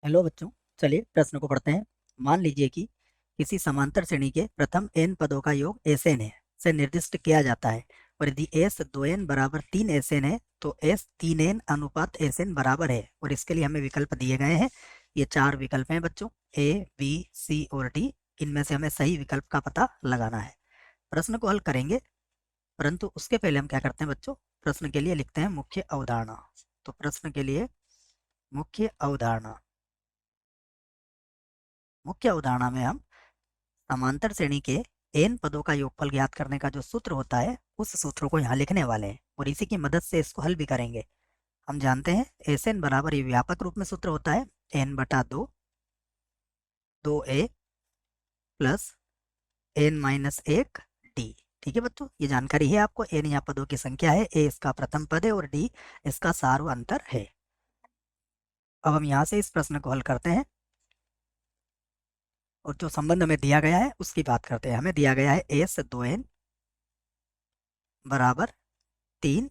Hello बच्चों, चलिए प्रश्न को पढ़ते हैं। मान लीजिए कि किसी समांतर श्रेणी के प्रथम n पदों का योग Sn है से निर्दिष्ट किया जाता है और यदि S 2n बराबर 3 Sn है तो S 3n अनुपात Sn बराबर है। और इसके लिए हमें विकल्प दिए गए हैं। ये चार विकल्प हैं बच्चों, A, B, C और D। इनमें से हमें सही विकल्प का पता लगाना है। प्रश्न को हल करेंगे, परंतु उसके पहले हम क्या करते हैं बच्चों, प्रश्न के लिए लिखते हैं मुख्य अवधारणा। तो प्रश्न के लिए मुख्य अवधारणा, मुख्य अवधारणा में हम समांतर श्रेणी के n पदों का योगफल ज्ञात करने का जो सूत्र होता है उस सूत्र को यहाँ लिखने वाले हैं और इसी की मदद से इसको हल भी करेंगे। हम जानते हैं Sn बराबर, ये व्यापक रूप में सूत्र होता है n/2 2a plus n-1 d। ठीक है बच्चों, ये जानकारी है आपको। n यहाँ पदों की संख्या है, a इसका प्रथम पद है और d इसका सार्वअंतर है। अब हम यहाँ से इस प्रश्न को हल करते हैं और जो संबंध हमें दिया गया है उसकी बात करते हैं। हमें दिया गया है S 2n बराबर 3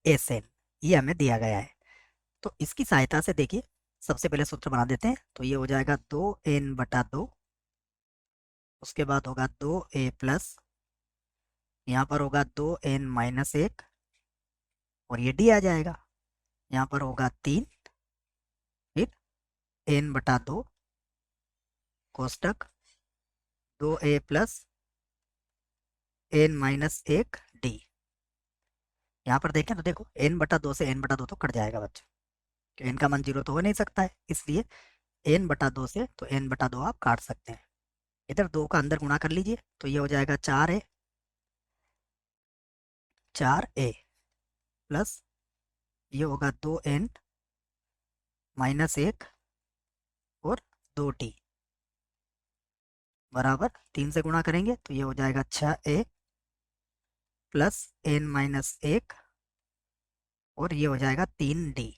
Sn, ये हमें दिया गया है। तो इसकी सहायता से देखिए, सबसे पहले सूत्र बना देते हैं। तो ये हो जाएगा 2n/2, उसके बाद होगा 2a प्लस, यहाँ पर होगा 2n-1 और ये d आ जाएगा। यहाँ पर होगा 3, फिर n/2 कोष्टक 2a plus n-1 d। यहाँ पर देखें तो देखो n/2 से n/2 तो कट जाएगा बच्चों, तो n का मान 0 तो हो नहीं सकता है, इसलिए n/2 से तो n/2 आप काट सकते हैं। इधर 2 का अंदर गुणा कर लीजिए तो ये हो जाएगा 4a प्लस ये होगा 2n-1 और 2t बराबर 3 से गुणा करेंगे तो ये हो जाएगा 6a प्लस n-1 और ये हो जाएगा 3d।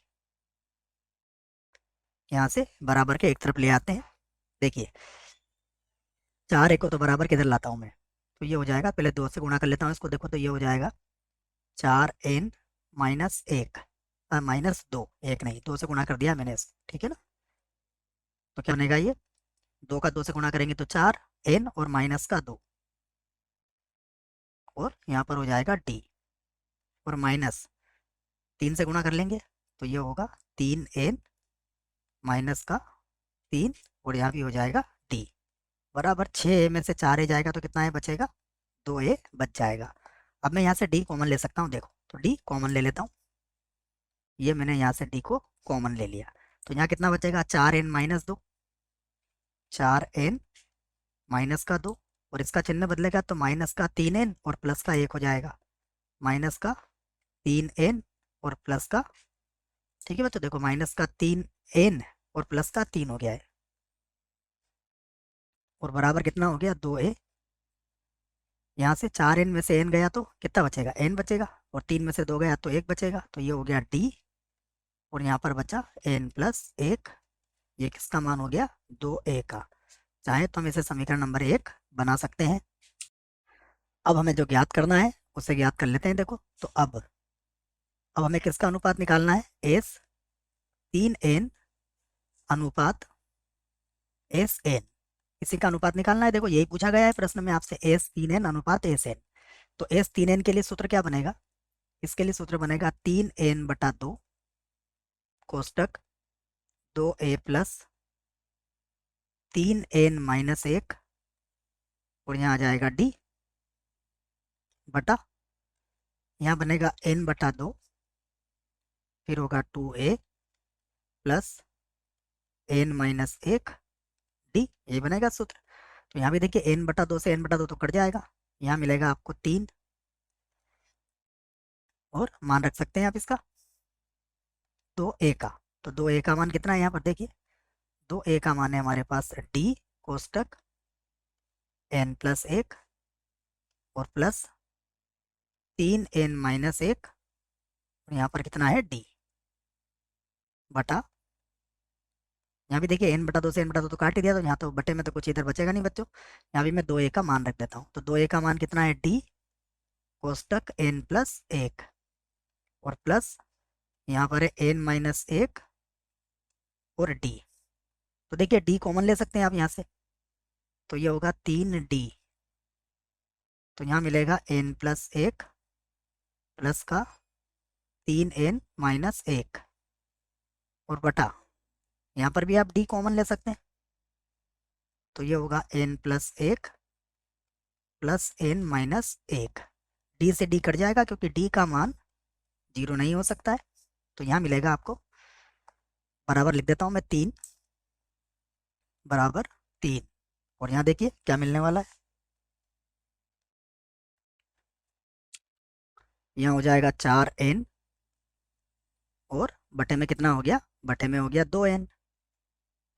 यहाँ से बराबर के एक तरफ ले आते हैं। देखिए 4a को तो बराबर किधर लाता हूँ मैं, तो ये हो जाएगा, पहले 2 से गुणा कर लेता हूँ इसको। देखो तो ये हो जाएगा 4n-1 -2, एक नहीं 2 से गुणा कर दिया मैंने इसको, ठीक है ना। तो क्या बनेगा, ये 2 का 2 से गुणा करेंगे तो 4n और माइनस का 2 और यहाँ पर हो जाएगा d और माइनस 3 से गुणा कर लेंगे तो ये होगा 3n माइनस का 3 और यहाँ भी हो जाएगा d बराबर 6a में से 4a जाएगा तो कितना a बचेगा, 2a बच जाएगा। अब मैं यहाँ से d कॉमन ले सकता हूँ। देखो तो d कॉमन ले लेता हूँ, ये मैंने यहाँ से d को कॉमन ले लिया तो यहाँ कितना बचेगा, 4n-2, 4n माइनस का 2 और इसका चिन्ह बदलेगा तो माइनस का 3n और प्लस का 1 हो जाएगा, माइनस का 3n और प्लस का, ठीक है बच्चों। देखो माइनस का 3n और प्लस का 3 हो गया है और बराबर कितना हो गया, 2a। यहाँ से 4n में से n गया तो कितना बचेगा, n बचेगा और 3 में से 2 गया तो 1 बचेगा, तो ये हो गया d और यहाँ पर बचा n+1। ये किसका मान हो गया, 2a का। चाहे तो हम इसे समीकरण नंबर 1 बना सकते हैं। अब हमें जो ज्ञात करना है उसे ज्ञात कर लेते हैं। देखो तो अब हमें किसका अनुपात निकालना है, S 3n अनुपात Sn, इसी का अनुपात निकालना है। देखो यही पूछा गया है प्रश्न में आपसे, S 3n अनुपात Sn। तो S 3n के लिए सूत्र क्या बनेगा, इसके लिए सूत्र बनेगा 3n/2 कोष्टक 2a प्लस 3n-1 और यहाँ आ जाएगा d बटा, यहाँ बनेगा n/2 फिर होगा 2a प्लस n-1 d, ये बनेगा सूत्र। तो यहाँ भी देखिए n/2 से n/2 तो कट जाएगा, यहाँ मिलेगा आपको 3 और मान रख सकते हैं आप इसका 2a का। तो 2a का मान कितना है, यहाँ पर देखिए 2a का मान है हमारे पास d कोष्टक n+1 और प्लस 3n-1 और यहाँ पर कितना है d बटा, यहाँ भी देखिए n/2 से n/2 तो काट ही दिया, तो यहाँ तो बटे में तो कुछ इधर बचेगा नहीं बच्चों। यहाँ भी मैं 2a का मान रख देता हूँ। तो 2a का मान कितना है, d कोष्टक n+1 और प्लस यहाँ पर है n-1 और d। तो देखिए डी कॉमन ले सकते हैं आप यहाँ से, तो ये होगा 3D। तो यहाँ मिलेगा n+1 प्लस का 3n-1 और बटा, यहाँ पर भी आप डी कॉमन ले सकते हैं, तो ये होगा n+1 प्लस n-1। डी से डी कट जाएगा क्योंकि डी का मान 0 नहीं हो सकता है। तो यहाँ मिलेगा आपको, बराबर लिख देता हूँ मैं 3 बराबर 3, और यहाँ देखिए क्या मिलने वाला है, यहाँ हो जाएगा 4n और बटे में कितना हो गया, बटे में हो गया 2n।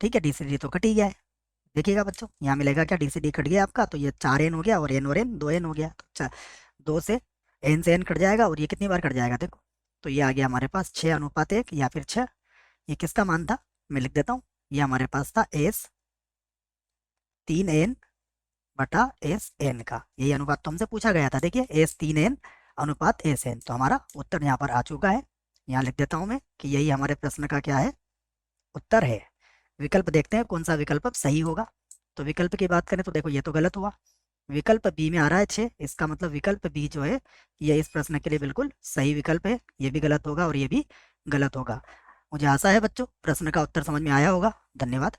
ठीक है, डी से डी तो कट ही गया है। देखिएगा बच्चों, यहाँ मिलेगा क्या, डी से डी कट गया आपका, तो ये 4n हो गया और n 2n हो गया, तो 2 से n कट जाएगा और ये कितनी बार कट जाएगा देखो, तो ये आ गया हमारे पास 6:1 या फिर 6। ये किसका मान था, मैं लिख देता हूँ, ये हमारे पास था s 3n बटा sn का, यही अनुपात तो हमसे पूछा गया था। देखिए s 3n अनुपात sn, तो हमारा उत्तर यहाँ पर आ चुका है। यहाँ लिख देता हूँ मैं कि यही हमारे प्रश्न का क्या है, उत्तर है। विकल्प देखते हैं कौन सा विकल्प अब सही होगा। तो विकल्प की बात करें तो देखो ये तो गलत हुआ, विकल्प बी में आ रहा है 6, इसका मतलब विकल्प बी जो है ये इस प्रश्न के लिए बिल्कुल सही विकल्प है। ये भी गलत होगा और ये भी गलत होगा। मुझे आशा है बच्चों प्रश्न का उत्तर समझ में आया होगा। धन्यवाद।